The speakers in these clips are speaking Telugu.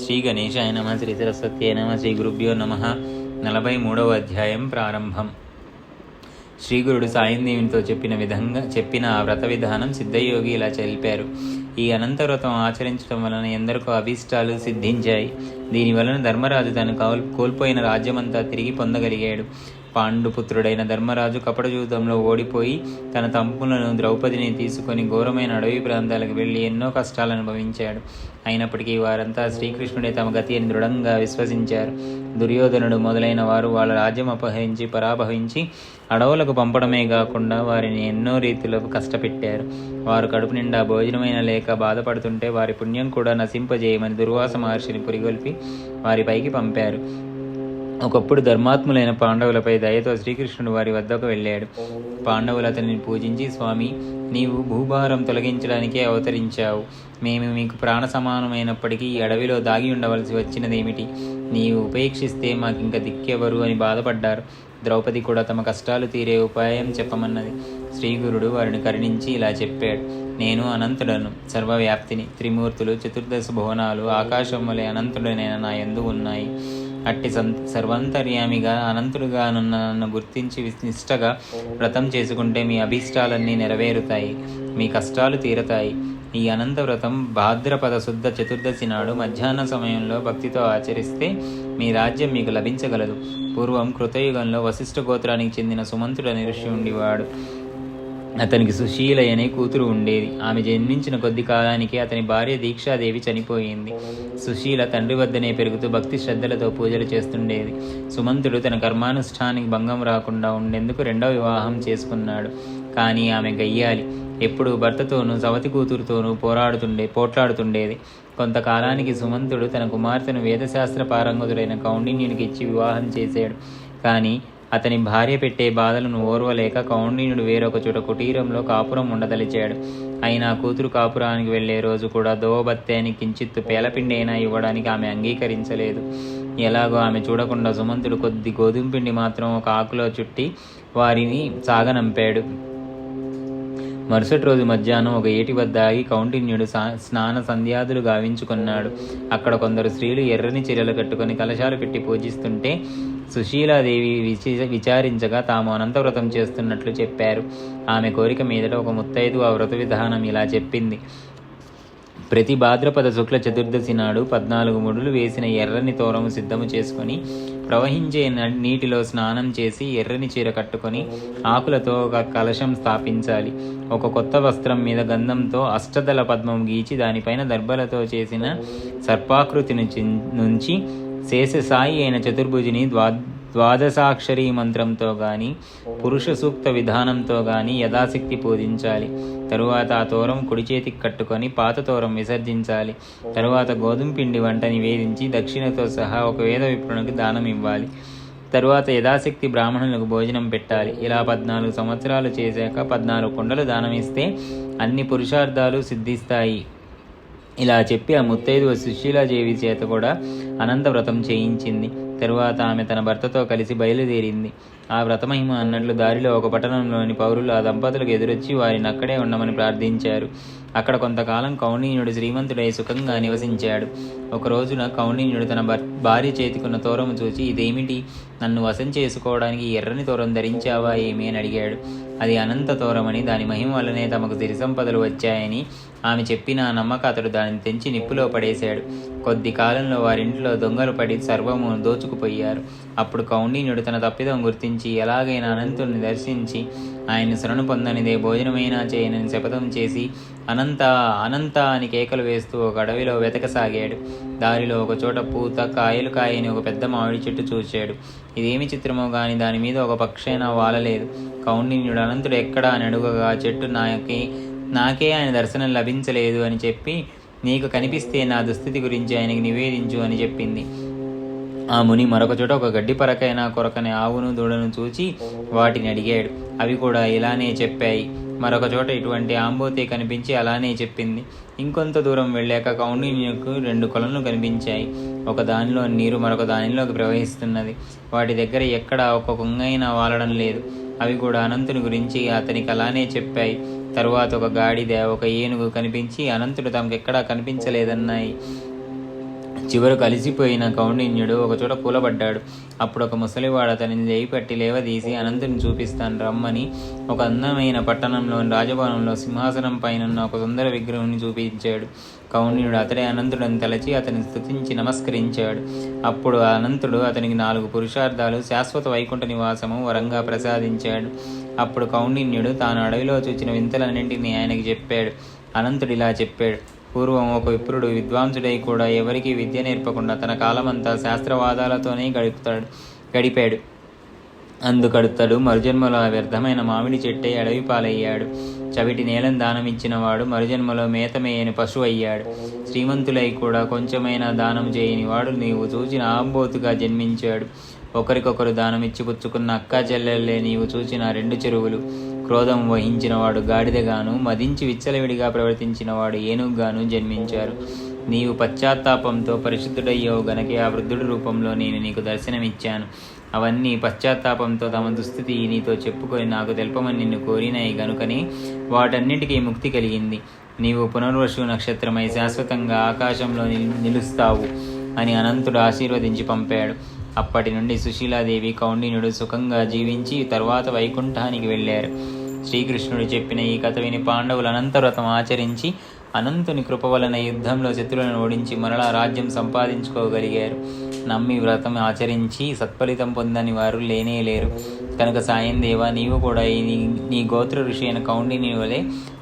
శ్రీ గణేశాయ నమ, శ్రీ సరస్వత్యై నమ, శ్రీ గురుభ్యో నమ. 43వ అధ్యాయం ప్రారంభం. శ్రీగురుడు సాయందేవినితో చెప్పిన ఆ వ్రత విధానం సిద్ధయోగి ఇలా తెలిపారు. ఈ అనంత వ్రతం ఆచరించడం వలన ఎందరికో అభీష్టాలు సిద్ధించాయి. దీనివలన ధర్మరాజు తను కోల్పోయిన రాజ్యమంతా తిరిగి పొందగలిగాడు. పాండుపుత్రుడైన ధర్మరాజు కపటజూతంలో ఓడిపోయి తన తమ్ములను ద్రౌపదిని తీసుకొని ఘోరమైన అడవి ప్రాంతాలకు వెళ్ళి ఎన్నో కష్టాలు అనుభవించాడు. అయినప్పటికీ వారంతా శ్రీకృష్ణుడే తమ గతి అని దృఢంగా విశ్వసించారు. దుర్యోధనుడు మొదలైన వారు వాళ్ళ రాజ్యం అపహరించి పరాభవించి అడవులకు పంపడమే కాకుండా వారిని ఎన్నో రీతిలో కష్టపెట్టారు. వారు కడుపు నిండా భోజనమైన లేక బాధపడుతుంటే వారి పుణ్యం కూడా నశింపజేయమని దుర్వాస మహర్షిని పురిగొల్పి వారిపైకి పంపారు. ఒకప్పుడు ధర్మాత్ములైన పాండవులపై దయతో శ్రీకృష్ణుడు వారి వద్దకు వెళ్ళాడు. పాండవులు అతనిని పూజించి, స్వామి, నీవు భూభారం తొలగించడానికే అవతరించావు. మేము మీకు ప్రాణ సమానమైనప్పటికీ ఈ అడవిలో దాగి ఉండవలసి వచ్చినదేమిటి? నీవు ఉపేక్షిస్తే మాకింక దిక్కెవరు అని బాధపడ్డారు. ద్రౌపది కూడా తమ కష్టాలు తీరే ఉపాయం చెప్పమన్నది. శ్రీగురుడు వారిని కరుణించి ఇలా చెప్పాడు. నేను అనంతుడను, సర్వవ్యాప్తిని. త్రిమూర్తులు, చతుర్దశ భువనాలు, ఆకాశం వలె అనంతుడనైన నా యందు ఉన్నాయి. అట్టి సర్వాంతర్యామిగా అనంతుడుగానున్న నన్ను గుర్తించి నిష్టగా వ్రతం చేసుకుంటే మీ అభీష్టాలన్నీ నెరవేరుతాయి, మీ కష్టాలు తీరతాయి. ఈ అనంత వ్రతం భాద్రపద శుద్ధ చతుర్దశి నాడు మధ్యాహ్న సమయంలో భక్తితో ఆచరిస్తే మీ రాజ్యం మీకు లభించగలదు. పూర్వం కృతయుగంలో వశిష్ఠ గోత్రానికి చెందిన సుమంతుడని ఋషి ఉండేవాడు. అతనికి సుశీల అనే కూతురు ఉండేది. ఆమె జన్మించిన కొద్ది కాలానికి అతని భార్య దీక్షాదేవి చనిపోయింది. సుశీల తండ్రి వద్దనే పెరుగుతూ భక్తి శ్రద్ధలతో పూజలు చేస్తుండేది. సుమంతుడు తన కర్మానుష్ఠానికి భంగం రాకుండా ఉండేందుకు రెండవ వివాహం చేసుకున్నాడు. కానీ ఆమె గయ్యాలి. ఎప్పుడూ భర్తతోనూ సవతి కూతురుతోనూ పోట్లాడుతుండేది. కొంతకాలానికి సుమంతుడు తన కుమార్తెను వేదశాస్త్ర పారంగతుడైన కౌండిన్యునికి ఇచ్చి వివాహం చేశాడు. కానీ అతని భార్య పెట్టే బాధలను ఓర్వలేక కౌండిన్యుడు వేరొక చోట కుటీరంలో కాపురం ఉండదలిచాడు. అయినా కూతురు కాపురానికి వెళ్లే రోజు కూడా దోవబత్తేని కించిత్తు పేలపిండి అయినా ఇవ్వడానికి ఆమె అంగీకరించలేదు. ఎలాగో ఆమె చూడకుండా సుమంతుడు కొద్ది గోధుమ పిండి మాత్రం ఒక ఆకులో చుట్టి వారిని సాగనంపాడు. మరుసటి రోజు మధ్యాహ్నం ఒక ఏటి వద్ద ఆగి కౌండిన్యుడు స్నాన సంధ్యాదులు గావించుకున్నాడు. అక్కడ కొందరు స్త్రీలు ఎర్రని చీరలు కట్టుకొని కలశాలు పెట్టి పూజిస్తుంటే సుశీలాదేవి విచారించగా తాము అనంతవ్రతం చేస్తున్నట్లు చెప్పారు. ఆమె కోరిక మీదట ఒక ముత్తైదు ఆ వ్రత విధానం ఇలా చెప్పింది. ప్రతి భాద్రపద శుక్ల చతుర్దశి నాడు 14 ముడులు వేసిన ఎర్రని తోరము సిద్ధము చేసుకొని ప్రవహించే నీటిలో స్నానం చేసి ఎర్రని చీర కట్టుకొని ఆకులతో ఒక కలశం స్థాపించాలి. ఒక కొత్త వస్త్రం మీద గంధంతో అష్టదళ పద్మం గీచి దానిపైన దర్భలతో చేసిన సర్పాకృతి నుంచి శేషసాయి అయిన చతుర్భుజిని ద్వాదశాక్షరీ మంత్రంతో గాని పురుష సూక్త విధానంతో గాని యథాశక్తి పూజించాలి. తరువాత ఆ తోరం కుడి చేతికి కట్టుకొని పాత తోరం విసర్జించాలి. తరువాత గోధుమ పిండి వంట నివేదించి దక్షిణతో సహా ఒక వేద విప్రునికి దానం ఇవ్వాలి. తరువాత యథాశక్తి బ్రాహ్మణులకు భోజనం పెట్టాలి. ఇలా 14 సంవత్సరాలు చేశాక 14 కుండలు దానమిస్తే అన్ని పురుషార్థాలు సిద్ధిస్తాయి. ఇలా చెప్పి ఆ ముత్తైదువ సుశీలాదేవి చేత కూడా అనంత వ్రతం చేయించింది. తరువాత ఆమె తన భర్తతో కలిసి బయలుదేరింది. ఆ వ్రతమహిమ అన్నట్లు దారిలో ఒక పట్టణంలోని పౌరులు ఆ దంపతులకు ఎదురొచ్చి వారిని అక్కడే ఉండమని ప్రార్థించారు. అక్కడ కొంతకాలం కౌండిన్యుడు శ్రీమంతుడై సుఖంగా నివసించాడు. ఒక రోజున కౌండిన్యుడు తన భార్య చేతికున్న తోరము చూచి, ఇదేమిటి? నన్ను వశం చేసుకోవడానికి ఎర్రని తోరం ధరించావా ఏమి అని అడిగాడు. అది అనంత తోరమని, దాని మహిమ వల్లనే తమకు సిరి సంపదలు వచ్చాయని ఆమె చెప్పిన నమ్మక అతడు దానిని తెంచి నిప్పులో పడేశాడు. కొద్ది కాలంలో వారింట్లో దొంగలు పడి సర్వము దోచుకుపోయారు. అప్పుడు కౌండిన్యుడు తన తప్పిదం గుర్తించి ఎలాగైనా అనంతుడిని దర్శించి ఆయన శరణు పొందనిదే భోజనమైనా చేయనని శపథం చేసి అనంత అనంత అని కేకలు వేస్తూ ఒక అడవిలో వెతకసాగాడు. దారిలో ఒక చోట పూత కాయలు కాయని ఒక పెద్ద మామిడి చెట్టు చూశాడు. ఇదేమి చిత్రమో గాని దాని మీద ఒక పక్షైనా వాలలేదు. కౌండిన్యుడు అనంతుడు ఎక్కడా అని అడుగగా ఆ చెట్టు నాకే ఆయన దర్శనం లభించలేదు అని చెప్పి, నీకు కనిపిస్తే నా దుస్థితి గురించి ఆయనకి నివేదించు అని చెప్పింది. ఆ ముని మరొక చోట ఒక గడ్డి పరకైనా కొరకని ఆవును దూడను చూచి వాటిని అడిగాడు. అవి కూడా ఇలానే చెప్పాయి. మరొక చోట ఇటువంటి ఆంబోతే కనిపించి అలానే చెప్పింది. ఇంకొంత దూరం వెళ్ళాక కౌండిన్యుకు 2 కొలనులు కనిపించాయి. ఒక దానిలో నీరు మరొక దానిలోకి ప్రవహిస్తున్నది. వాటి దగ్గర ఎక్కడా ఒక కొంగైనా వాలడం లేదు. అవి కూడా అనంతుని గురించి అతనికి అలానే చెప్పాయి. తరువాత ఒక గాడిద, ఒక ఏనుగు కనిపించి అనంతుడు తమకెక్కడా కనిపించలేదన్నాయి. చివరకు అలిసిపోయిన కౌండిన్యుడు ఒకచోట కూలబడ్డాడు. అప్పుడు ఒక ముసలివాడు అతనిని చేయి పట్టి లేవదీసి అనంతుని చూపిస్తాను రమ్మని ఒక అందమైన పట్టణంలోని రాజభవనంలో సింహాసనం పైనున్న ఒక సుందర విగ్రహుని చూపించాడు. కౌండిన్యుడు అతడే అనంతుడని తలచి అతనిని స్తుతించి నమస్కరించాడు. అప్పుడు అనంతుడు అతనికి 4 పురుషార్థాలు, శాశ్వత వైకుంఠ నివాసము వరంగా ప్రసాదించాడు. అప్పుడు కౌండిన్యుడు తాను అడవిలో చూచిన వింతలన్నింటినీ ఆయనకి చెప్పాడు. అనంతుడు ఇలా చెప్పాడు: పూర్వం ఒక విప్రుడు విద్వాంసుడై కూడా ఎవరికి విద్య నేర్పకుండా తన కాలమంతా శాస్త్రవాదాలతోనే గడిపాడు. అందుకడుతడు మరుజన్మలో వ్యర్థమైన మామిడి చెట్టే అడవి పాలయ్యాడు. చవిటి నేలను దానమిచ్చిన వాడు మరుజన్మలో మేతమేయని పశువు అయ్యాడు. శ్రీమంతులై కూడా కొంచెమైనా దానం చేయని వాడు నీవు చూచిన ఆంబోతుగా జన్మించాడు. ఒకరికొకరు దానమిచ్చి పుచ్చుకున్న అక్కా చెల్లెళ్ళే నీవు చూచిన 2 చెరువులు. క్రోధం వహించిన వాడు గాడిదగాను, మదించి విచ్చలవిడిగా ప్రవర్తించిన వాడు ఏనుగుగాను జన్మించారు. నీవు పశ్చాత్తాపంతో పరిశుద్ధుడయ్యో గనకే ఆ వృద్ధుడి రూపంలో నేను నీకు దర్శనమిచ్చాను. అవన్నీ పశ్చాత్తాపంతో తమ దుస్థితి నీతో చెప్పుకొని నాకు తెలపమని నిన్ను కోరినాయి గనుకని వాటన్నిటికీ ముక్తి కలిగింది. నీవు పునర్వసు నక్షత్రమై శాశ్వతంగా ఆకాశంలో నిలుస్తావు అని అనంతుడు ఆశీర్వదించి పంపాడు. అప్పటి నుండి సుశీలాదేవి, కౌండిన్యుడు సుఖంగా జీవించి తరువాత వైకుంఠానికి వెళ్ళారు. శ్రీకృష్ణుడు చెప్పిన ఈ కథ విని పాండవులు అనంతవ్రతం ఆచరించి అనంతుని కృప వలన యుద్ధంలో శత్రువులను ఓడించి మరలా రాజ్యం సంపాదించుకోగలిగారు. నమ్మి వ్రతం ఆచరించి సత్ఫలితం పొందని వారు లేనేలేరు. కనుక సాయందేవ, నీవు కూడా నీ గోత్ర ఋషి అయిన కౌండిన్యుని వలె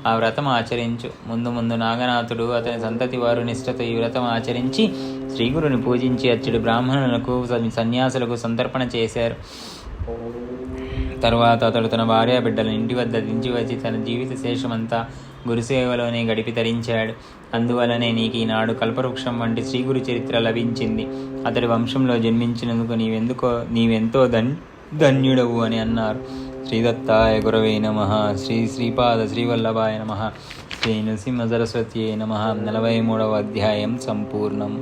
ఆ వ్రతం ఆచరించు. ముందు నాగనాథుడు అతని సంతతి వారు నిష్ఠతో ఈ వ్రతం ఆచరించి శ్రీగురుని పూజించి అచ్చడి బ్రాహ్మణులకు, సన్యాసులకు సంతర్పణ చేశారు. తర్వాత అతడు తన భార్య బిడ్డలను ఇంటి వద్ద దించి వచ్చి తన జీవిత శేషమంతా గురుసేవలోనే గడిపి తరించాడు. అందువలనే నీకు ఈనాడు కల్పవృక్షం వంటి శ్రీగురు చరిత్ర లభించింది. అతడి వంశంలో జన్మించినందుకు నీవెంతో ధన్యుడవు అని అన్నారు. శ్రీదత్తాయ గురవే నమః. శ్రీపాద శ్రీవల్లభాయ నమః. శ్రీ నృసింహ సరస్వత్యై నమః. 43వ అధ్యాయం సంపూర్ణం.